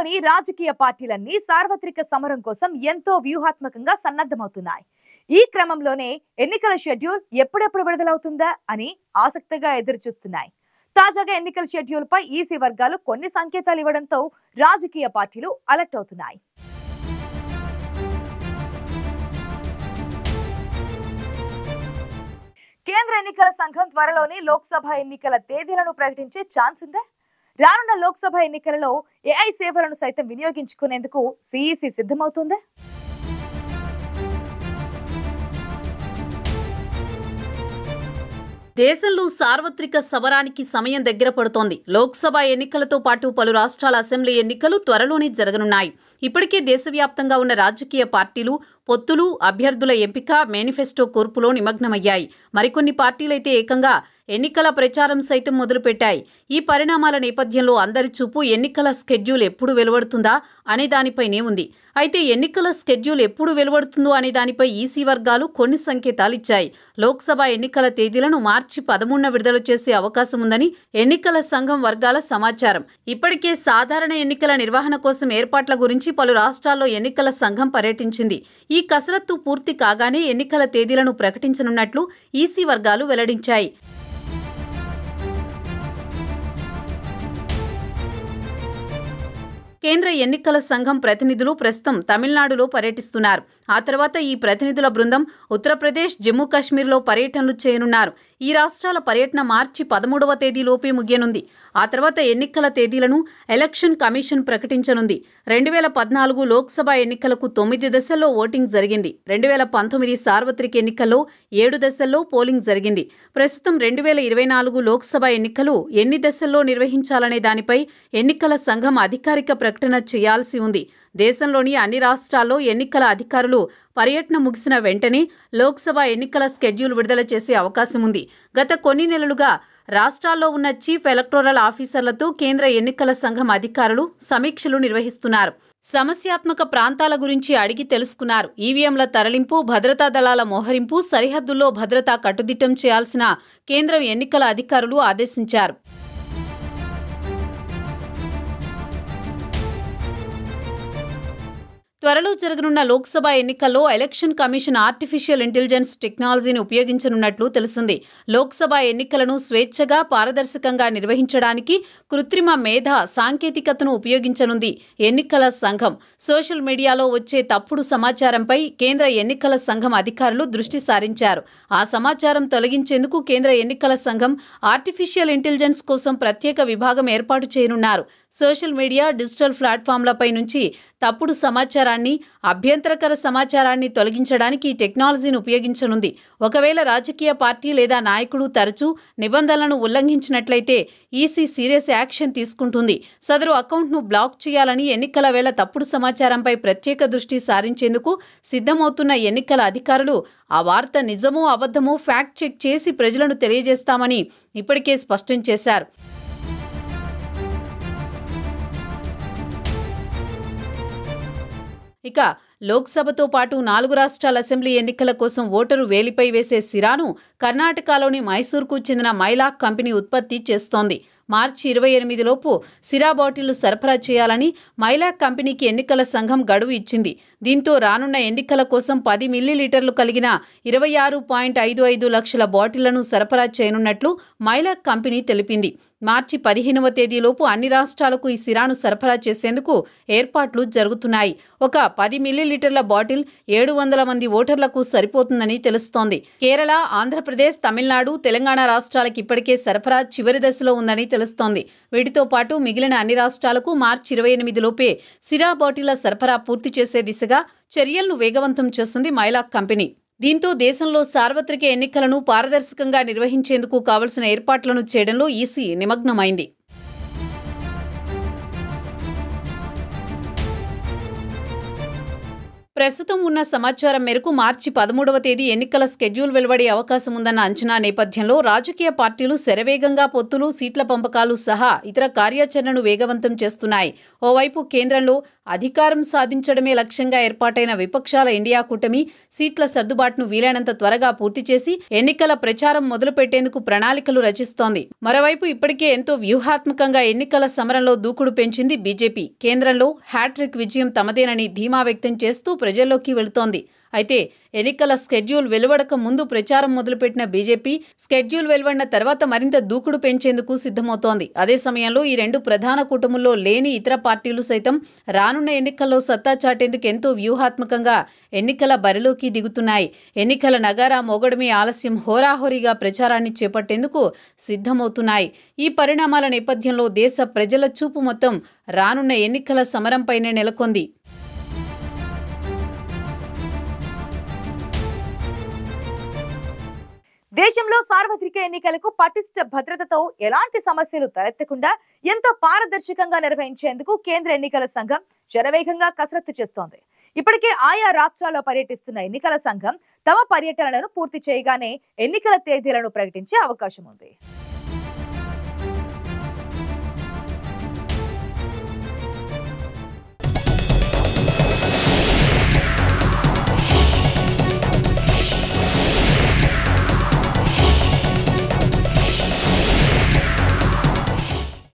దేశంలోని రాజకీయ పార్టీలన్నీ సార్వత్రిక సమరం కోసం ఎంతో వ్యూహాత్మకంగా సన్నద్ధమవుతున్నాయి. ఈ క్రమంలోనే ఎన్నికల షెడ్యూల్ ఎప్పుడెప్పుడు విడుదలవుతుందా అని ఆసక్తిగా ఎదురుచూస్తున్నాయి. తాజాగా ఎన్నికల షెడ్యూల్ పై ఈసీ వర్గాలు కొన్ని సంకేతాలు ఇవ్వడంతో రాజకీయ పార్టీలు అలర్ట్ అవుతున్నాయి. కేంద్ర ఎన్నికల సంఘం త్వరలోనే లోక్సభ ఎన్నికల తేదీలను ప్రకటించే ఛాన్స్ ఉందా? రానున్న లోక్సభ ఎన్నికలలో ఏఐ సేవలను సైతం వినియోగించుకునేందుకు సిఈసి సిద్ధమవుతుందా? దేశంలో సార్వత్రిక సమరానికి సమయం దగ్గర పడుతోంది. లోక్సభ ఎన్నికలతో పాటు పలు రాష్ట్రాల అసెంబ్లీ ఎన్నికలు త్వరలోనే జరగనున్నాయి. ఇప్పటికే దేశవ్యాప్తంగా ఉన్న రాజకీయ పార్టీలు పొత్తులు, అభ్యర్థుల ఎంపిక, మేనిఫెస్టో కూర్పులో నిమగ్నమయ్యాయి. మరికొన్ని పార్టీలైతే ఏకంగా ఎన్నికల ప్రచారం సైతం మొదలుపెట్టాయి. ఈ పరిణామాల నేపథ్యంలో అందరి చూపు ఎన్నికల స్కెడ్యూల్ ఎప్పుడు వెలువడుతుందా అనే దానిపైనే ఉంది. అయితే ఎన్నికల స్కెడ్యూల్ ఎప్పుడు వెలువడుతుందో అనే దానిపై ఈసీ వర్గాలు కొన్ని సంకేతాలు ఇచ్చాయి. లోక్సభ ఎన్నికల తేదీలను మార్చి 13న విడుదల చేసే అవకాశం ఉందని ఎన్నికల సంఘం వర్గాల సమాచారం. ఇప్పటికే సాధారణ ఎన్నికల నిర్వహణ కోసం ఏర్పాట్ల గురించి పలు రాష్ట్రాల్లో ఎన్నికల సంఘం పర్యటించింది. ఈ కసరత్తు పూర్తి కాగానే ఎన్నికల తేదీలను ప్రకటించనున్నట్లు ఈసీ వర్గాలు వెల్లడించాయి. కేంద్ర ఎన్నికల సంఘం ప్రతినిధులు ప్రస్తుతం తమిళనాడులో పర్యటిస్తున్నారు. ఆ తర్వాత ఈ ప్రతినిధుల బృందం ఉత్తరప్రదేశ్, జమ్మూ కాశ్మీర్లో పర్యటనలు చేయనున్నారు. ఈ రాష్ట్రాల పర్యటన మార్చి 13వ తేదీలోపే ముగియనుంది. ఆ తర్వాత ఎన్నికల తేదీలను ఎలక్షన్ కమిషన్ ప్రకటించనుంది. 2014 లోక్సభ ఎన్నికలకు 9 దశల్లో ఓటింగ్ జరిగింది. 2019 సార్వత్రిక ఎన్నికల్లో 7 దశల్లో పోలింగ్ జరిగింది. ప్రస్తుతం 2024 లోక్సభ ఎన్నికలు ఎన్ని దశల్లో నిర్వహించాలనే దానిపై ఎన్నికల సంఘం అధికారిక ప్రకటన చేయాల్సి ఉంది. దేశంలోని అన్ని రాష్ట్రాల్లో ఎన్నికల అధికారులు పర్యటన ముగిసిన వెంటనే లోక్సభ ఎన్నికల స్కెడ్యూల్ విడుదల చేసే అవకాశం ఉంది. గత కొన్ని నెలలుగా రాష్ట్రాల్లో ఉన్న చీఫ్ ఎలక్టోరల్ ఆఫీసర్లతో కేంద్ర ఎన్నికల సంఘం అధికారులు సమీక్షలు నిర్వహిస్తున్నారు. సమస్యాత్మక ప్రాంతాల గురించి అడిగి తెలుసుకున్నారు. ఈవీఎంల తరలింపు, భద్రతా దళాల మోహరింపు, సరిహద్దుల్లో భద్రతా కట్టుదిట్టం చేయాల్సిన కేంద్ర ఎన్నికల అధికారులు ఆదేశించారు. త్వరలో జరగనున్న లోక్సభ ఎన్నికల్లో ఎలక్షన్ కమిషన్ ఆర్టిఫిషియల్ ఇంటెలిజెన్స్ టెక్నాలజీని ఉపయోగించనున్నట్లు తెలిసింది. లోక్సభ ఎన్నికలను స్వేచ్ఛగా, పారదర్శకంగా నిర్వహించడానికి కృత్రిమ మేధ సాంకేతికతను ఉపయోగించనుంది ఎన్నికల సంఘం. సోషల్ మీడియాలో వచ్చే తప్పుడు సమాచారంపై కేంద్ర ఎన్నికల సంఘం అధికారులు దృష్టి సారించారు. ఆ సమాచారం తొలగించేందుకు కేంద్ర ఎన్నికల సంఘం ఆర్టిఫిషియల్ ఇంటెలిజెన్స్ కోసం ప్రత్యేక విభాగం ఏర్పాటు చేయనున్నారు. సోషల్ మీడియా, డిజిటల్ ప్లాట్ఫామ్లపై నుంచి తప్పుడు సమాచారాన్ని, అభ్యంతరకర సమాచారాన్ని తొలగించడానికి ఈ టెక్నాలజీని ఉపయోగించనుంది. ఒకవేళ రాజకీయ పార్టీ లేదా నాయకుడు తరచూ నిబంధనలను ఉల్లంఘించినట్లయితే ఈసీ సీరియస్ యాక్షన్ తీసుకుంటుంది. సదరు అకౌంట్ను బ్లాక్ చేయాలని ఎన్నికల వేళ తప్పుడు సమాచారంపై ప్రత్యేక దృష్టి సారించేందుకు సిద్ధమవుతున్న ఎన్నికల అధికారులు ఆ వార్త నిజమో అబద్ధమో ఫ్యాక్ట్ చెక్ చేసి ప్రజలను తెలియజేస్తామని ఇప్పటికే స్పష్టం చేశారు. ఇక లోక్సభతో పాటు 4 రాష్ట్రాల అసెంబ్లీ ఎన్నికల కోసం ఓటరు వేలిపై వేసే సిరాను కర్ణాటకలోని మైసూర్కు చెందిన మైలాక్ కంపెనీ ఉత్పత్తి చేస్తోంది. మార్చి 28 లోపు సిరా బాటిళ్లు సరఫరా చేయాలని మైలాక్ కంపెనీకి ఎన్నికల సంఘం గడువు ఇచ్చింది. దీంతో రానున్న ఎన్నికల కోసం 10 మిల్లీలీటర్లు కలిగిన 26.55 లక్షల బాటిళ్లను సరఫరా చేయనున్నట్లు మైలాక్ కంపెనీ తెలిపింది. మార్చి 15వ తేదీలోపు అన్ని రాష్ట్రాలకు ఈ సిరాను సరఫరా చేసేందుకు ఏర్పాట్లు జరుగుతున్నాయి. ఒక 10 మిల్లీలీటర్ల బాటిల్ 700 మంది ఓటర్లకు సరిపోతుందని తెలుస్తోంది. కేరళ, ఆంధ్రప్రదేశ్, తమిళనాడు, తెలంగాణ రాష్ట్రాలకు ఇప్పటికే సరఫరా చివరి దశలో ఉందని తెలుస్తోంది. వీటితో పాటు మిగిలిన అన్ని రాష్ట్రాలకు మార్చి 28 లోపే సిరా బాటిళ్ల సరఫరా పూర్తి చేసే దిశగా చర్యలను వేగవంతం చేస్తుంది మైలాక్ కంపెనీ. దీంతో దేశంలో సార్వత్రిక ఎన్నికలను పారదర్శకంగా నిర్వహించేందుకు కావలసిన ఏర్పాట్లను చేయడంలో ఈసీ నిమగ్నమైంది. ప్రస్తుతం ఉన్న సమాచారం మేరకు మార్చి 13వ తేదీ ఎన్నికల స్కెడ్యూల్ వెలువడే అవకాశం ఉందన్న అంచనా నేపథ్యంలో రాజకీయ పార్టీలు శరవేగంగా పొత్తులు, సీట్ల పంపకాలు సహా ఇతర కార్యాచరణను వేగవంతం చేస్తున్నాయి. ఓవైపు కేంద్రంలో అధికారం సాధించడమే లక్ష్యంగా ఏర్పాటైన విపక్షాల ఇండియా కూటమి సీట్ల సర్దుబాటును వీలైనంత త్వరగా పూర్తి చేసి ఎన్నికల ప్రచారం మొదలుపెట్టేందుకు ప్రణాళికలు రచిస్తోంది. మరోవైపు ఇప్పటికే ఎంతో వ్యూహాత్మకంగా ఎన్నికల సమరంలో దూకుడు పెంచింది బీజేపీ. కేంద్రంలో హ్యాట్రిక్ విజయం తమదేనని ధీమా వ్యక్తం చేస్తూ ప్రజల్లోకి వెళుతోంది. అయితే ఎన్నికల స్కెడ్యూల్ వెలువడక ముందు ప్రచారం మొదలుపెట్టిన బీజేపీ స్కెడ్యూల్ వెలువడిన తర్వాత మరింత దూకుడు పెంచేందుకు సిద్ధమవుతోంది. అదే సమయంలో ఈ రెండు ప్రధాన కూటముల్లో లేని ఇతర పార్టీలు సైతం రానున్న ఎన్నికల్లో సత్తా చాటేందుకు ఎంతో వ్యూహాత్మకంగా ఎన్నికల బరిలోకి దిగుతున్నాయి. ఎన్నికల నగారా మోగడమే ఆలస్యం హోరాహోరీగా ప్రచారాన్ని చేపట్టేందుకు సిద్ధమవుతున్నాయి. ఈ పరిణామాల నేపథ్యంలో దేశ ప్రజల చూపు మొత్తం రానున్న ఎన్నికల సమరంపైనే నెలకొంది. దేశంలో సార్వత్రిక ఎన్నికలకు పటిష్ట భద్రతతో ఎలాంటి సమస్యలు తలెత్తకుండా ఎంతో పారదర్శకంగా నిర్వహించేందుకు కేంద్ర ఎన్నికల సంఘం శరవేగంగా కసరత్తు చేస్తోంది. ఇప్పటికే ఆయా రాష్ట్రాల్లో పర్యటిస్తున్న ఎన్నికల సంఘం తమ పర్యటనలను పూర్తి చేయగానే ఎన్నికల తేదీలను ప్రకటించే అవకాశం ఉంది.